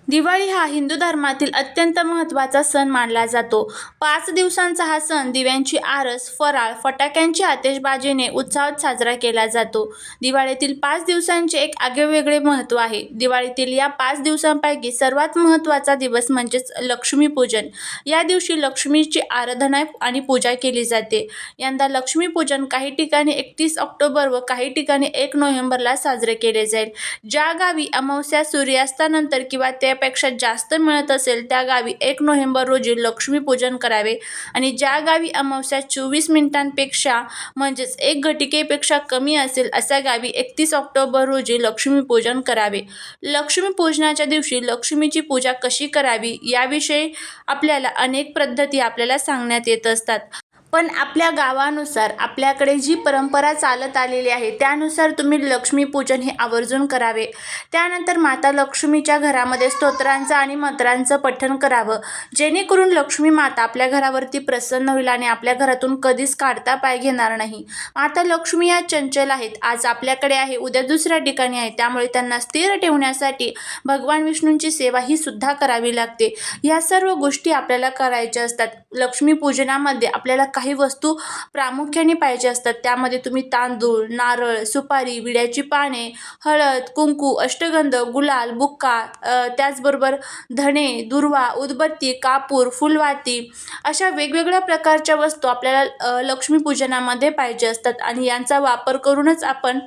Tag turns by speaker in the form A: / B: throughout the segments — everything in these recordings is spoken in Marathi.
A: दिवाळी हा हिंदू धर्मातील अत्यंत महत्त्वाचा सण मानला जातो. 5 दिवसांचा हा सण दिव्यांची आरस, फराळ, फटाक्यांची आतिषबाजीने उत्साहात साजरा केला जातो. दिवाळीतील 5 दिवसांचे एक आगळेवेगळे महत्त्व आहे. दिवाळीतील या 5 दिवसांपैकी सर्वात महत्त्वाचा दिवस म्हणजेच लक्ष्मीपूजन. या दिवशी लक्ष्मीची आराधना आणि पूजा केली जाते. यंदा लक्ष्मीपूजन काही ठिकाणी 31 ऑक्टोबर व काही ठिकाणी 1 नोव्हेंबरला साजरे केले जाईल. ज्या गावी अमावस्या सूर्यास्तानंतर किंवा त्यापेक्षा जास्त मिळत असेल त्या गावी 1 नोव्हेंबर रोजी लक्ष्मीपूजन करावे आणि ज्या गावी अमावस्या 24 मिनिटांपेक्षा म्हणजेच 1 घटिकेपेक्षा कमी असेल अशा गावी 31 ऑक्टोबर रोजी लक्ष्मीपूजन करावे. लक्ष्मीपूजनाच्या दिवशी लक्ष्मीची पूजा कशी करावी याविषयी आपल्याला अनेक पद्धती आपल्याला सांगण्यात येत असतात. पण आपल्या गावानुसार आपल्याकडे जी परंपरा चालत आलेली आहे त्यानुसार तुम्ही लक्ष्मीपूजन हे आवर्जून करावे. त्यानंतर माता लक्ष्मीच्या घरामध्ये स्तोत्रांचं आणि मंत्रांचं पठण करावं, जेणेकरून लक्ष्मी माता आपल्या घरावरती प्रसन्न होईल आणि आपल्या घरातून कधीच काढता पाय घेणार नाही. माता लक्ष्मी या चंचल आहेत. आज आपल्याकडे आहे, उद्या दुसऱ्या ठिकाणी आहे. त्यामुळे त्यांना स्थिर ठेवण्यासाठी भगवान विष्णूंची सेवा ही सुद्धा करावी लागते. या सर्व गोष्टी आपल्याला करायच्या असतात. लक्ष्मीपूजनामध्ये आपल्याला काही वस्तू प्रामुख्याने पाहिजे असतात. त्यामध्ये तुम्ही तांदूळ, नारळ, सुपारी, विड्याची पाने, हळद, कुंकू, अष्टगंध, गुलाल, बुक्का, त्याचबरोबर धणे, दुर्वा, उदबत्ती, कापूर, फुलवाती अशा वेगवेगळ्या प्रकारच्या वस्तू आपल्याला लक्ष्मीपूजनामध्ये पाहिजे असतात आणि यांचा वापर करूनच आपण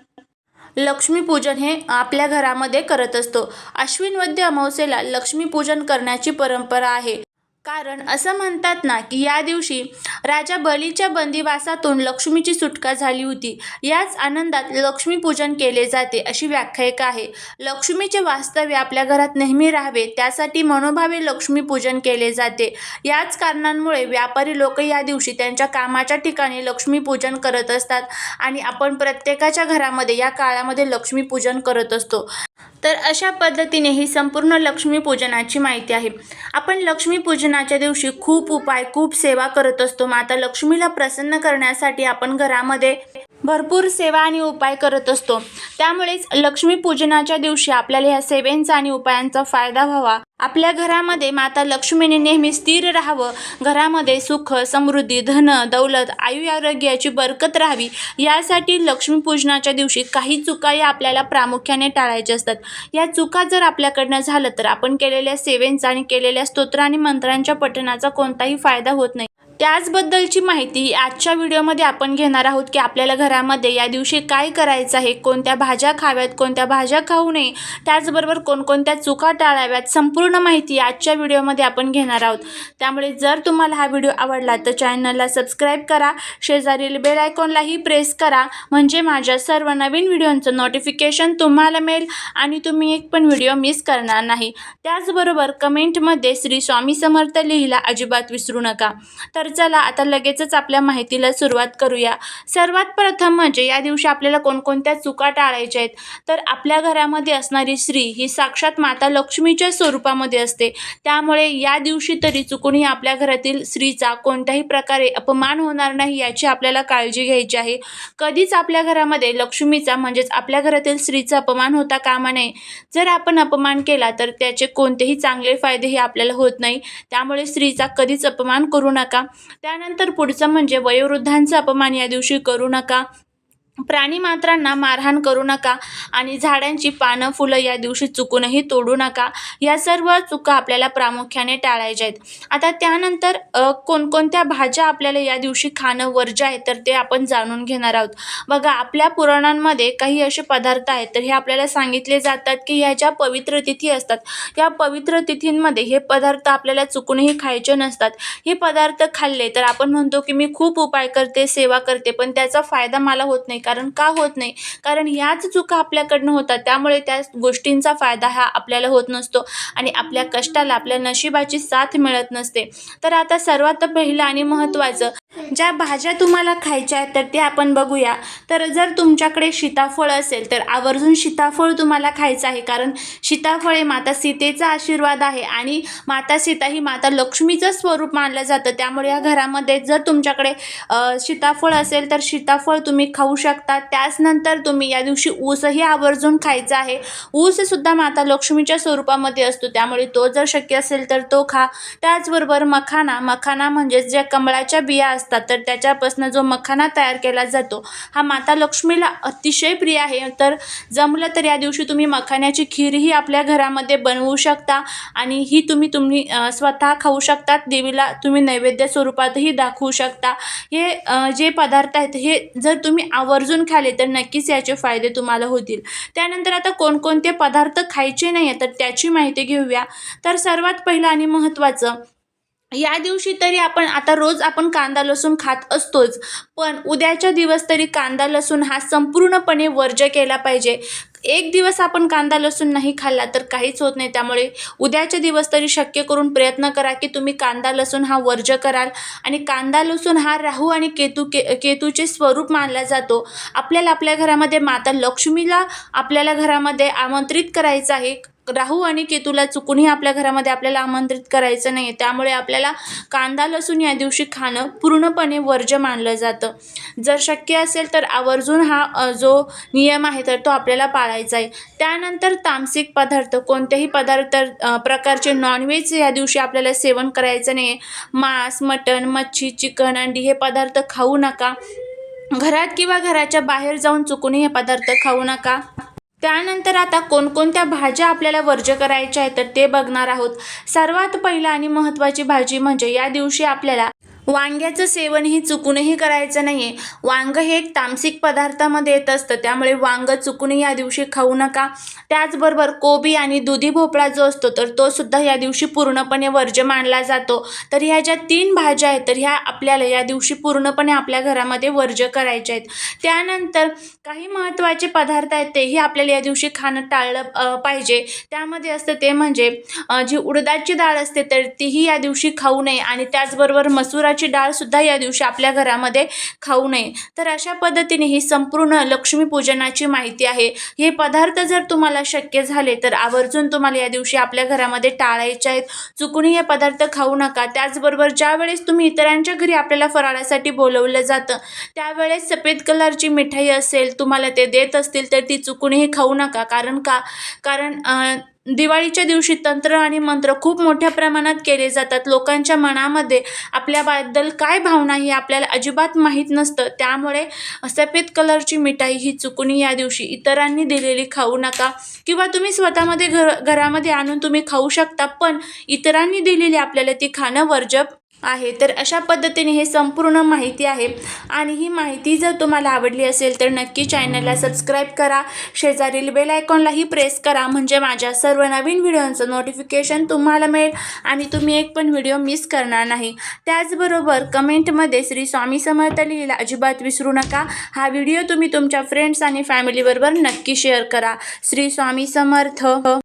A: लक्ष्मीपूजन हे आपल्या घरामध्ये करत असतो. आश्विन वद्य अमावस्येला लक्ष्मीपूजन करण्याची परंपरा आहे. कारण असं म्हणतात ना की या दिवशी राजा बलीच्या बंदिवासातून लक्ष्मीची सुटका झाली होती. याच आनंदात लक्ष्मीपूजन केले जाते अशी व्याख्या आहे. लक्ष्मीचे वास्तव्य आपल्या घरात नेहमी राहावे त्यासाठी मनोभावे लक्ष्मीपूजन केले जाते. याच कारणांमुळे व्यापारी लोक या दिवशी त्यांच्या कामाच्या ठिकाणी लक्ष्मीपूजन करत असतात आणि आपण प्रत्येकाच्या घरामध्ये या काळामध्ये लक्ष्मीपूजन करत असतो. तर अशा पद्धतीने ही संपूर्ण लक्ष्मीपूजनाची माहिती आहे. आपण लक्ष्मीपूजनाच्या दिवशी खूप उपाय, खूप सेवा करत असतो. माता लक्ष्मीला प्रसन्न करण्यासाठी आपण घरामध्ये भरपूर सेवा आणि उपाय करत असतो. त्यामुळेच लक्ष्मीपूजनाच्या दिवशी आपल्याला ह्या सेवेंचा आणि उपायांचा फायदा व्हावा, आपल्या घरामध्ये माता लक्ष्मीने नेहमी स्थिर राहावं, घरामध्ये सुख, समृद्धी, धन, दौलत, आयुआरोग्याची बरकत राहावी यासाठी लक्ष्मीपूजनाच्या दिवशी काही चुका या आपल्याला प्रामुख्याने टाळायच्या असतात. या चुका जर आपल्याकडनं झालं तर आपण केलेल्या सेवेंचा आणि केलेल्या स्तोत्र आणि मंत्रांच्या पठणाचा कोणताही फायदा होत नाही. त्याचबद्दलची माहिती आजच्या व्हिडिओमध्ये आपण घेणार आहोत की आपल्याला घरामध्ये या दिवशी काय करायचं आहे, कोणत्या भाज्या खाव्यात, कोणत्या भाज्या खाऊ नये, त्याचबरोबर कोणकोणत्या चुका टाळाव्यात, संपूर्ण माहिती आजच्या व्हिडिओमध्ये आपण घेणार आहोत. त्यामुळे जर तुम्हाला हा व्हिडिओ आवडला तर चॅनलला सबस्क्राईब करा, शेजारील बेल आयकॉनलाही प्रेस करा, म्हणजे माझ्या सर्व नवीन व्हिडिओंचं नोटिफिकेशन तुम्हाला मिळेल आणि तुम्ही एक पण व्हिडिओ मिस करणार नाही. त्याचबरोबर कमेंटमध्ये श्री स्वामी समर्थ लिहायला अजिबात विसरू नका. तर चला आता लगेचच आपल्या माहितीला सुरुवात करूया. सर्वात प्रथम म्हणजे या दिवशी आपल्याला कोणकोणत्या चुका टाळायच्या आहेत. तर आपल्या घरामध्ये असणारी स्त्री ही साक्षात माता लक्ष्मीच्या स्वरूपामध्ये असते. त्यामुळे या दिवशी तरी चुकूनही आपल्या घरातील स्त्रीचा कोणत्याही प्रकारे अपमान होणार नाही याची आपल्याला काळजी घ्यायची आहे. कधीच आपल्या घरामध्ये लक्ष्मीचा म्हणजेच आपल्या घरातील स्त्रीचा अपमान होता कामा नये. जर आपण अपमान केला तर त्याचे कोणतेही चांगले फायदेही आपल्याला होत नाही. त्यामुळे स्त्रीचा कधीच अपमान करू नका. त्यानंतर पुढचं म्हणजे वयोवृद्धांचा अपमान या दिवशी करू नका. प्राणीमात्रांना मारहाण करू नका आणि झाडांची पानं, फुलं या दिवशी चुकूनही तोडू नका. या सर्व चुका आपल्याला प्रामुख्याने टाळायच्या आहेत. आता त्यानंतर कोणकोणत्या भाज्या आपल्याला या दिवशी खाणं वर्ज्य आहे तर ते आपण जाणून घेणार आहोत. बघा, आपल्या पुराणांमध्ये काही असे पदार्थ आहेत तर हे आपल्याला सांगितले जातात की ह्या ज्या पवित्र तिथी असतात या पवित्र तिथींमध्ये हे पदार्थ आपल्याला चुकूनही खायचे नसतात. हे पदार्थ खाल्ले तर आपण म्हणतो की मी खूप उपाय करते, सेवा करते, पण त्याचा फायदा मला होत नाही. कारण का होत नाही? कारण ह्याच चुका आपल्याकडनं होतात. त्यामुळे त्या गोष्टींचा फायदा हा आपल्याला होत नसतो आणि आपल्या कष्टाला, आपल्या नशिबाची साथ मिळत नसते. तर आता सर्वात पहिलं आणि महत्त्वाचं ज्या भाज्या तुम्हाला खायच्या आहेत तर ते आपण बघूया. तर जर तुमच्याकडे सीताफळ असेल तर आवर्जून सीताफळ तुम्हाला खायचं आहे. कारण सीताफळ हे माता सीतेचा आशीर्वाद आहे आणि माता सीता ही माता लक्ष्मीचं स्वरूप मानलं जातं. त्यामुळे या घरामध्ये जर तुमच्याकडे सीताफळ असेल तर सीताफळ तुम्ही खाऊ शकता. शकता. त्याचनंतर तुम्ही या दिवशी ऊसही आवर्जून खायचा आहे. ऊससुद्धा माता लक्ष्मीच्या स्वरूपामध्ये असतो, त्यामुळे तो जर शक्य असेल तर तो खा. त्याचबरोबर मखाना म्हणजेच ज्या कमळाच्या बिया असतात तर त्याच्यापासून जो मखाना तयार केला जातो हा माता लक्ष्मीला अतिशय प्रिय आहे. तर जमलं तर या दिवशी तुम्ही मखाण्याची खीरही आपल्या घरामध्ये बनवू शकता आणि ही तुम्ही स्वतः खाऊ शकतात. देवीला तुम्ही नैवेद्य स्वरूपातही दाखवू शकता. हे जे पदार्थ आहेत हे जर तुम्ही आवर्जून खाल्ले तर नक्कीच याचे फायदे तुम्हाला होतील. त्यानंतर आता कोणकोणते पदार्थ खायचे नाही तर त्याची माहिती घेऊया. तर सर्वात पहिलं आणि महत्त्वाचं, या दिवशी तरी आता रोज आपण कांदा लसूण खात असतोच, पण उद्याच्या दिवस तरी कांदा लसूण हा संपूर्णपणे वर्ज्य केला पाहिजे. एक दिवस आपण कांदा लसूण नाही खाल्ला तर काहीच होत नाही. त्यामुळे उद्याच्या दिवस तरी शक्य करून प्रयत्न करा की तुम्ही कांदा लसूण हा वर्ज्य कराल. आणि कांदा लसूण हा राहू आणि केतूचे स्वरूप मानला जातो. आपल्याला आपल्या घरामध्ये माता लक्ष्मीला आपल्याला घरामध्ये आमंत्रित करायचं आहे. राहू आणि केतूला चुकूनही आपल्या घरामध्ये आपल्याला आमंत्रित करायचं नाही. त्यामुळे आपल्याला कांदा लसूण या दिवशी खाणं पूर्णपणे वर्ज्य मानलं जातं. जर शक्य असेल तर आवर्जून हा जो नियम आहे तर तो आपल्याला पाळायचा आहे. त्यानंतर तामसिक पदार्थ, कोणत्याही प्रकारचे नॉनव्हेज या दिवशी आपल्याला सेवन करायचं नाही. मांस, मटण, मच्छी, चिकन, अंडी हे पदार्थ खाऊ नका. घरात किंवा घराच्या बाहेर जाऊन चुकूनही हे पदार्थ खाऊ नका. त्यानंतर आता कोणकोणत्या भाज्या आपल्याला वर्ज्य करायच्या आहेत तर ते बघणार आहोत. सर्वात पहिला आणि महत्त्वाची भाजी म्हणजे या दिवशी आपल्याला वांग्याचं सेवनही चुकूनही करायचं नाही आहे. वांगं हे एक तामसिक पदार्थामध्ये येत असतं, त्यामुळे वांगं चुकूनही या दिवशी खाऊ नका. त्याचबरोबर कोबी आणि दुधी भोपळा जो असतो तर तो सुद्धा या दिवशी पूर्णपणे वर्ज्य मानला जातो. तर ह्या ज्या 3 भाज्या आहेत तर ह्या आपल्याला या दिवशी पूर्णपणे आपल्या घरामध्ये वर्ज्य करायच्या आहेत. त्यानंतर काही महत्त्वाचे पदार्थ आहेत तेही आपल्याला या दिवशी खाणं टाळलं पाहिजे. त्यामध्ये असतं ते म्हणजे जी उडदाची डाळ असते तर तीही या दिवशी खाऊ नये आणि त्याचबरोबर मसुराची डाळ सुद्धा या दिवशी आपल्या घरामध्ये खाऊ नये. तर अशा पद्धतीने ही संपूर्ण लक्ष्मीपूजनाची माहिती आहे. हे पदार्थ जर तुम्हाला शक्य झाले तर आवर्जून तुम्हाला या दिवशी आपल्या घरामध्ये टाळायचे आहेत. चुकूनही हे पदार्थ खाऊ नका. त्याचबरोबर ज्या वेळेस तुम्ही इतरांच्या घरी आपल्याला फराळासाठी बोलवलं जातं त्यावेळेस सफेद कलरची मिठाई असेल, तुम्हाला ते देत असतील तर ती चुकूनही खाऊ नका. कारण दिवाळीच्या दिवशी तंत्र आणि मंत्र खूप मोठ्या प्रमाणात केले जातात. लोकांच्या मनामध्ये आपल्याबद्दल काय भावना ही आपल्याला अजिबात माहीत नसतं. त्यामुळे सफेद कलरची मिठाई ही चुकूनही या दिवशी इतरांनी दिलेली खाऊ नका किंवा तुम्ही स्वतःमध्ये घरामध्ये आणून तुम्ही खाऊ शकता, पण इतरांनी दिलेली आपल्याला ती खाणं वर्ज्य आहे. तर अशा पद्धतीने हे संपूर्ण माहिती आहे आणि ही माहिती जर तुम्हाला आवडली असेल तर नक्की चॅनलला सबस्क्राईब करा. शेजारील बेल आयकॉनलाही प्रेस करा, म्हणजे माझ्या सर्व नवीन व्हिडिओंचं नोटिफिकेशन तुम्हाला मिळेल आणि तुम्ही एक पण व्हिडिओ मिस करणार नाही. त्याचबरोबर कमेंटमध्ये श्री स्वामी समर्थ लिहायला अजिबात विसरू नका. हा व्हिडिओ तुम्ही तुमच्या फ्रेंड्स आणि फॅमिलीबरोबर नक्की शेअर करा. श्री स्वामी समर्थ.